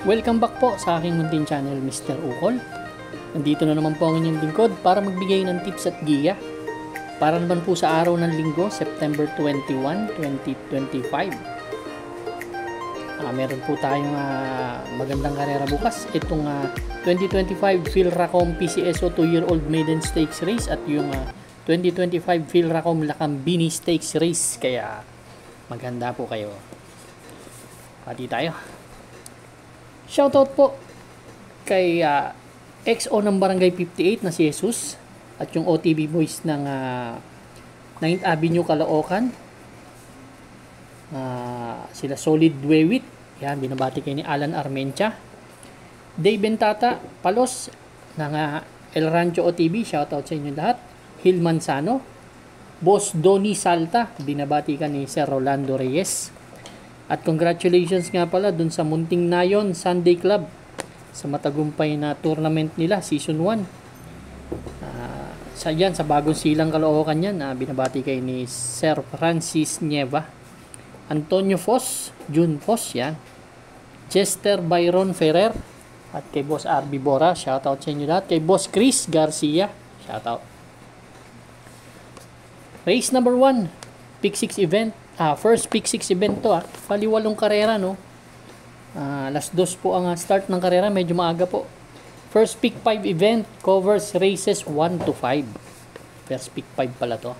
Welcome back po sa aking munting channel, Mr. Ukol. Nandito na naman po ang inyong lingkod para magbigay ng tips at giya para naman po sa araw ng linggo, September 21, 2025. Meron po tayong magandang karera bukas. Itong 2025 Philracom PCSO 2-year-old maiden stakes race at yung 2025 Philracom Lakambini stakes race. Kaya maganda po kayo. Pati tayo. Shoutout po kay XO ng Barangay 58 na si Jesus at yung OTB boys ng 9th Avenue Caloocan. Sila Solid Dwewit. Yan, binabati kayo ni Alan Armentia. Dave Bentata Palos ng El Rancho OTB. Shoutout sa inyo lahat. Hil Manzano. Boss Donnie Salta. Binabati ka ni Sir Rolando Reyes. At congratulations nga pala dun sa Munting Nayon Sunday Club sa matagumpay na tournament nila, Season 1. Sa bagong silang Caloocan yan, binabati kay ni Sir Francis Nieva. Antonio Foss, June Foss, yan. Chester Byron Ferrer, at kay Boss RB Bora, shoutout sa inyo lahat. Kay Boss Chris Garcia, shoutout. Race number 1, Pick 6 event. First Pick 6 event to. Paliwalong karera, no? Alas 2 po ang start ng karera, medyo maaga po. First Pick 5 event covers races 1 to 5. First Pick 5 pala to.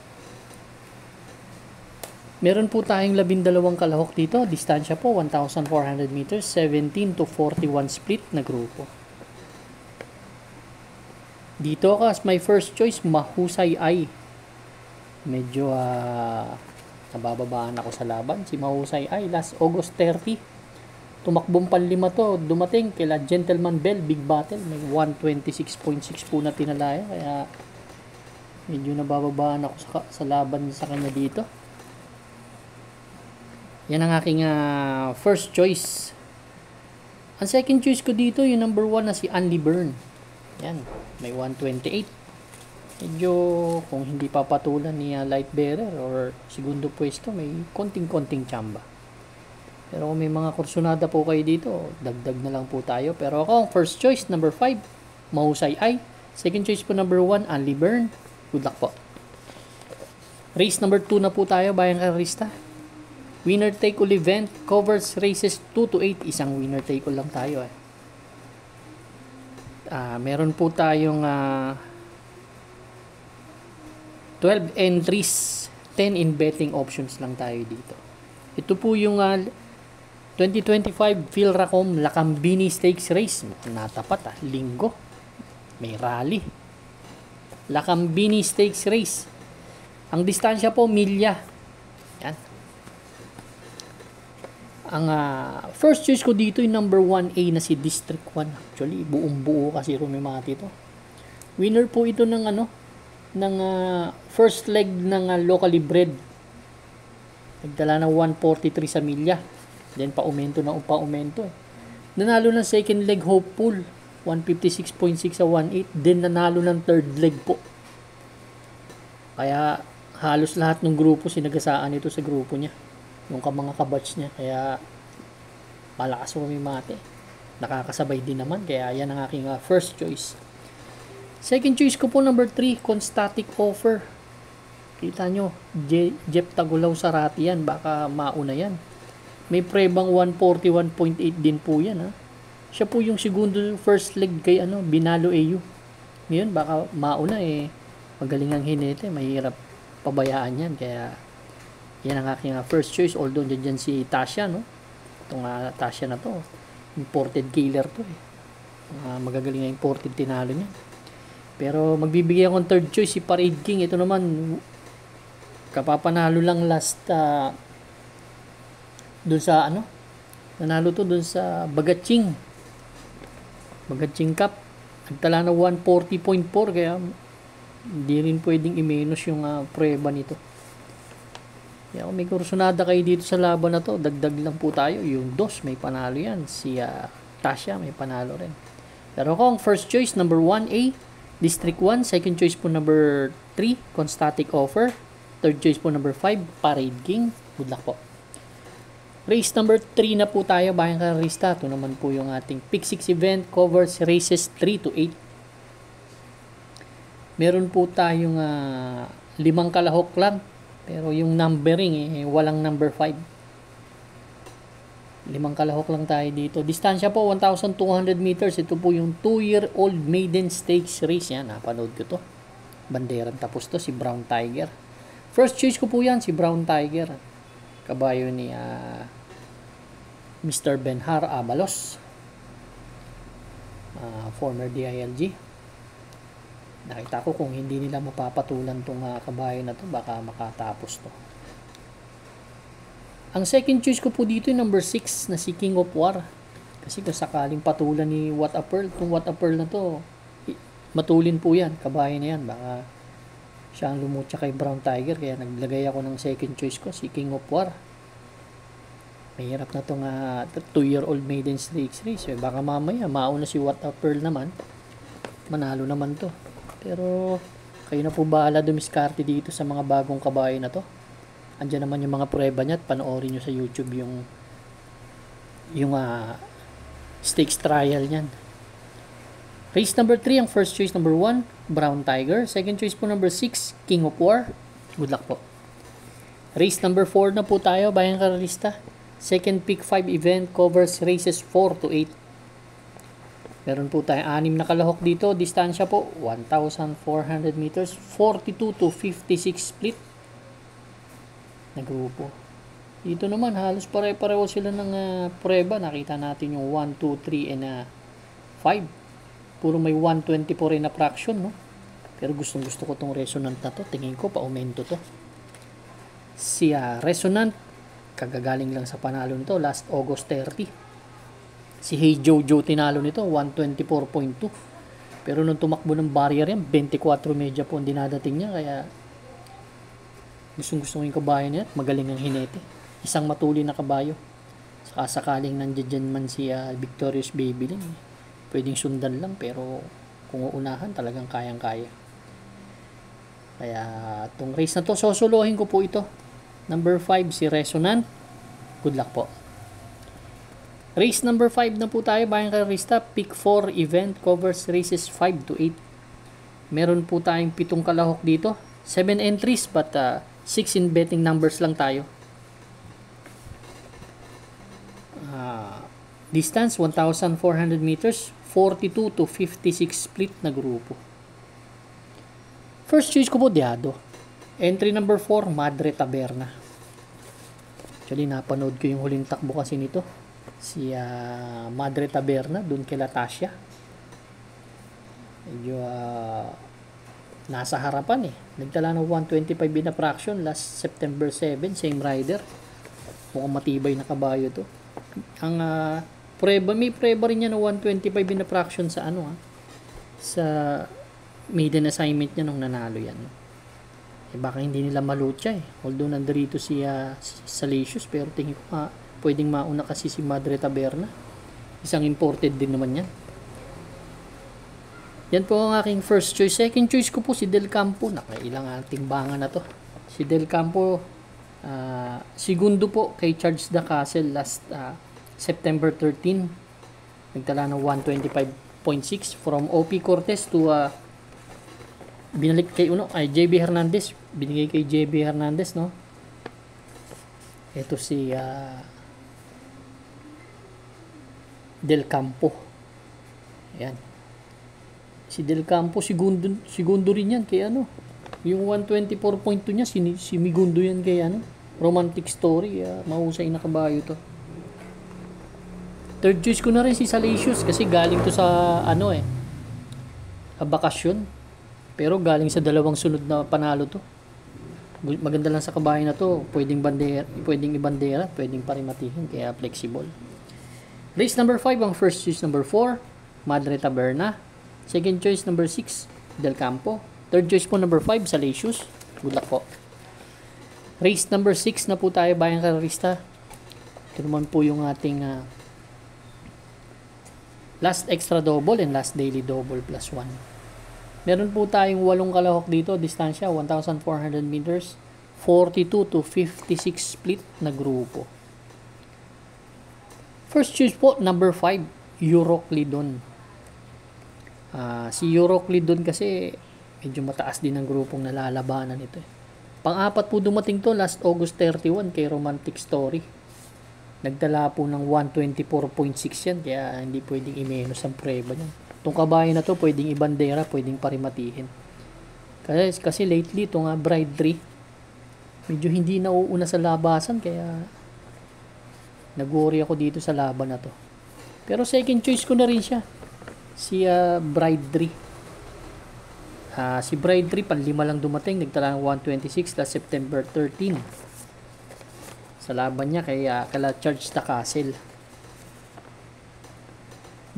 Meron po tayong 12 kalahok dito. Distansya po 1,400 meters, 17 to 41 split na grupo. Dito as my first choice, Mahusay Ay. Medyo nabababaan ako sa laban. Si Mahusay Ay, last August 30. Tumakbong panlima to. Dumating kila Gentleman Bell, big battle. May 126.6 po na tinalaya. Kaya medyo nabababaan ako sa laban sa kanya dito. Yan ang aking first choice. Ang second choice ko dito, yung number 1 na si Andy Byrne. Yan, may 128. Medyo kung hindi papatulan ni Light Bearer or segundo pwesto, may konting-konting tsamba. Pero kung may mga kursunada po kayo dito, dagdag na lang po tayo. Pero ako, first choice, number 5, Mahusay Ay. Second choice po, number 1, Andy Byrne. Good luck po. Race number 2 na po tayo, bayang karista. Winner take all event covers races 2 to 8. Isang winner take all lang tayo. Meron po tayong 12 entries, 10 in betting options lang tayo dito. Ito po yung 2025 Philracom Lakambini Stakes Race. Natapat linggo. May rally. Lakambini Stakes Race. Ang distansya po, milya. Yan. Ang first choice ko dito yung number 1A na si District 1. Actually, buong buo kasi rumimati ito. Winner po ito ng ng first leg ng locally bred. Nagdala ng 143 sa milya. Then pa-aumento na pa-aumento. Nanalo ng second leg hopeful. 156.6 sa 1.8. Then nanalo ng third leg po. Kaya halos lahat ng grupo sinagasaan ito sa grupo niya. Yung mga kabatch niya. Kaya malakas rumimate. Nakakasabay din naman. Kaya yan ang aking first choice. Second choice ko po, number 3, Constatic Offer. Kita nyo, Jeff Tagulaw Sarati yan. Baka mauna yan. May prebang 141.8 din po yan. Siya po yung segundo first leg kay Binalo AU. Ngayon, baka mauna magaling ang hinete. Mahirap pabayaan yan. Kaya yan ang aking first choice. Although dyan si Tasha, no? Itong Tasha na to. Imported killer to. Magagaling na imported tinalo niya. Pero magbibigay akong third choice si Parade King. Ito naman kapapanalo lang last dun sa nanalo to dun sa Bagatsing Cup. Nagtala na 140.4 kaya hindi rin pwedeng i-minus yung prueba nito. Kaya kung may kursunada kayo dito sa laban na to, dagdag lang po tayo. Yung dos may panalo yan. Si Tasha may panalo rin. Pero kung first choice number 1A District 1, second choice po number 3, Constatic Offer. Third choice po number 5, Parade King. Good luck po. Race number 3 na po tayo, bayang karista. Ito naman po yung ating Pick 6 event, covers races 3 to 8. Meron po tayong 5 kalahok lang. Pero yung numbering walang number 5. 5 kalahok lang tayo dito. Distansya po 1,200 meters. Ito po yung 2-year-old maiden stakes race. Yan, napanood ko to. Banderang tapos to, si Brown Tiger. First choice ko po yan, si Brown Tiger. Kabayo ni Mr. Benhar Abalos. Former DILG. Nakita ko kung hindi nila mapapatulan tong kabayo na to, baka makatapos to. Ang second choice ko po dito yung number 6 na si King of War. Kasi kung sakaling patulan ni What a Pearl, kung What a Pearl na to, matulin po yan, kabayo na yan. Baka siya ang lumutya kay Brown Tiger, kaya naglagay ako ng second choice ko, si King of War. Mahirap na itong 2-year-old maiden stakes race. Baka mamaya, mauna si What a Pearl naman, manalo naman to. Pero kayo na po bahala dumiskarte dito sa mga bagong kabayo na to. Andiyan naman yung mga prueba niya at panoorin nyo sa YouTube yung stakes trial niyan. Race number 3, ang first choice number 1, Brown Tiger. Second choice po number 6, King of War. Good luck po. Race number 4 na po tayo, bayang karalista. Second pick 5 event, covers races 4 to 8. Meron po tayong 6 na kalahok dito. Distansya po 1,400 meters, 42 to 56 split na grupo. Dito naman halos pare-pareho sila ng prueba. Nakita natin yung 1, 2, 3 and 5. Puro may 124 na fraction, no? Pero gustong gusto ko tong Resonant na to. Tingin ko pa-aumento to. Si Resonant, kagagaling lang sa panalo nito last August 30. Si Hey Jojo tinalo nito 124.2. Pero nung tumakbo ng barrier yan, 24 medya po ang dinadating niya. Kaya gusto yung kabayo niya at magaling ang hinete. Isang matuli na kabayo. Saka sakaling nandiyan man si Victorious Babylin, pwedeng sundan lang, pero kung uunahan talagang kayang-kaya. Kaya itong race na to, sosolohin ko po ito. Number 5 si Resonant. Good luck po. Race number 5 na po tayo, bayang karista. Pick 4 event, covers races 5 to 8. Meron po tayong 7 kalahok dito. 7 entries but 6 in betting numbers lang tayo. Distance 1,400 meters, 42 to 56 split na grupo. First choice ko po, Diado. Entry number 4, Madre Taberna. Actually, napanood ko yung huling takbo kasi nito. Si Madre Taberna, dun kay Latasha. Medyo nasa harapan eh. Nagtala ng 125 in a fraction last September 7, same rider. Mukhang matibay na kabayo to. Ang may preba rin niya ng 125 in a fraction sa sa maiden assignment niya nung nanalo yan. Baka hindi nila malutya eh. Although nandito si Salacious, pero tingin ko pwedeng mauna kasi si Madre Taberna. Isang imported din naman yan. Yan po ang aking first choice. Second choice ko po si Del Campo. Nakailang timbangan na to. Si Del Campo, segundo po kay Charles the Castle last September 13. Nagtala ng 125.6 from OP Cortez to binalik kay JB Hernandez. Binigay kay JB Hernandez, no? Ito si Del Campo. Ayan. Si Del Campo, segundo rin yan kay yung 124.2 niya, si Migundo yan kay Romantic Story. Mahusay na kabayo to. Third choice ko na rin si Salacious kasi galing to sa bakasyon. Pero galing sa dalawang sunod na panalo to. Maganda lang sa kabayo na to. Pwedeng ibandera, pwedeng parimatihin, kaya flexible. Race number 5, ang first choice number 4, Madre Taberna. Second choice number 6, Del Campo. Third choice po number 5, Salacious. Good luck po. Race number 6 na po tayo, bayang karista. Ito naman po yung ating last extra double and last daily double plus 1. Meron po tayong 8 kalahok dito. Distansya 1,400 meters, 42 to 56 split na grupo. First choice po, number 5, Euroclydon. Si Euroclydon kasi medyo mataas din ang grupong nalalabanan ito. Pang-apat po dumating to last August 31 kay Romantic Story. Nagdala po ng 124.6 yan, kaya hindi pwedeng i-menos ang preba niyan. Itong kabayo na to, pwedeng ibandera, pwedeng parimatihin. Kasi lately, itong Bride 3, medyo hindi nauuna sa labasan, kaya nag-worry ako dito sa laban na to. Pero second choice ko na rin siya, si Bride 3. Si Bride 3, panlima lang dumating, nagtala ng 126 last September 13. Sa laban niya kay kala Charge the Castle.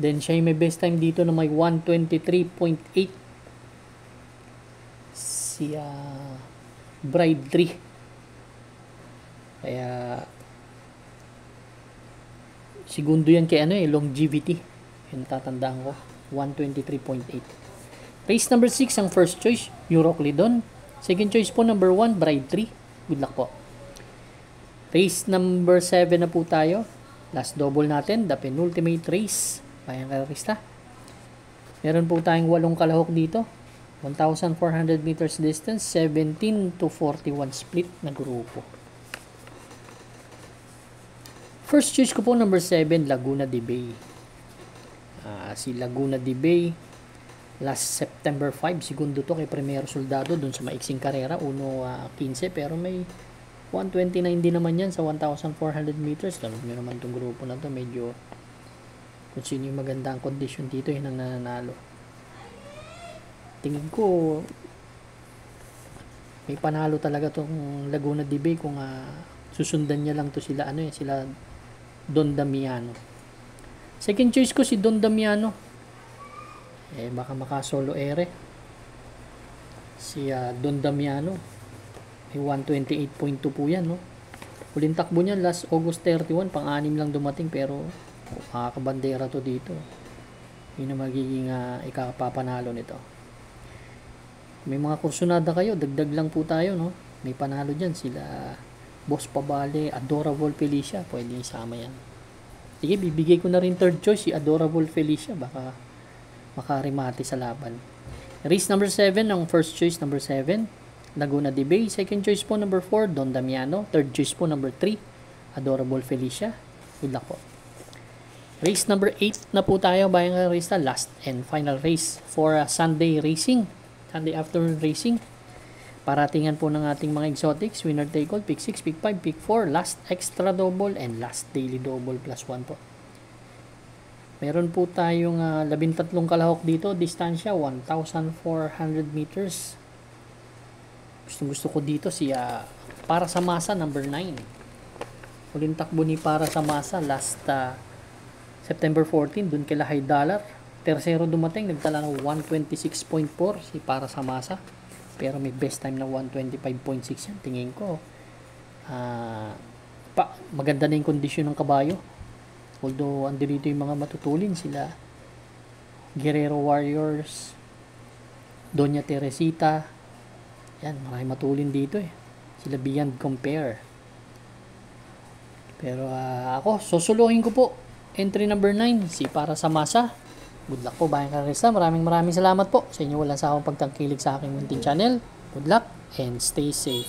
Then siya may best time dito na may 123.8. Si Bride 3. Kaya segundo yan kay longevity. Yung tatandaan ko, 123.8. Race number 6 ang first choice, Euroclydon. Second choice po number 1, Bride 3. Good luck po. Race number 7 na po tayo. Last double natin, the penultimate race. Bayang Karista. Meron po tayong 8 kalahok dito. 1,400 meters distance, 17 to 41 split na grupo. First choice ko po number 7, Laguna de Bay. Si Laguna de Bay, last September 5, segundo to kay Primero Soldado dun sa maiksing karera, 1:15, pero may 129 din naman yan sa 1,400 meters. Tanong nyo naman itong grupo na to, medyo kung sino yung magandang condition dito, yun ang nananalo. Tingin ko may panalo talaga tong Laguna de Bay kung susundan niya lang to sila sila Don Damiano. Second choice ko si Don Damiano. Baka maka-solo ere. Si Don Damiano. May 128.2 po yan, no? Huling takbo niya last August 31, pang-anim lang dumating, pero makakabandera to dito. Yun ang magiging ikapapanalo nito. May mga kursunada kayo, dagdag lang po tayo, no? May panalo dyan sila Boss Pabale, Adorable Felicia, pwede isama yan. Sige, bibigay ko na rin third choice si Adorable Felicia, baka makarimati sa laban. Race number 7 ang first choice number 7, Laguna de Bay. Second choice po number 4, Don Damiano. Third choice po number 3, Adorable Felicia. Good luck po. Race number 8 na po tayo, bayang Karista, last and final race for Sunday racing, Sunday afternoon racing. Paratingan po ng ating mga exotics, winner take all, pick 6, pick 5, pick 4, last extra double, and last daily double plus 1 po. Meron po tayong 13 kalahok dito, distansya 1,400 meters. Gusto ko dito si Para sa Masa number 9. Huling takbo ni Para sa Masa last September 14, dun kila High Dollar. Tercero dumating, nagtala ng 126.4 si Para sa Masa. Pero may best time na 125.6 yan. Tingin ko maganda na yung kondisyon ng kabayo. Although andito yung mga matutulin sila Guerrero Warriors, Doña Teresita. Yan, marami matulin dito sila Beyond Compare. Pero ako, susuluhin ko po entry number 9, si Para sa Masa. Good luck po, bayang Karista. Maraming salamat po sa inyo. Walang sawang pagtangkilik sa aking munting channel. Good luck and stay safe.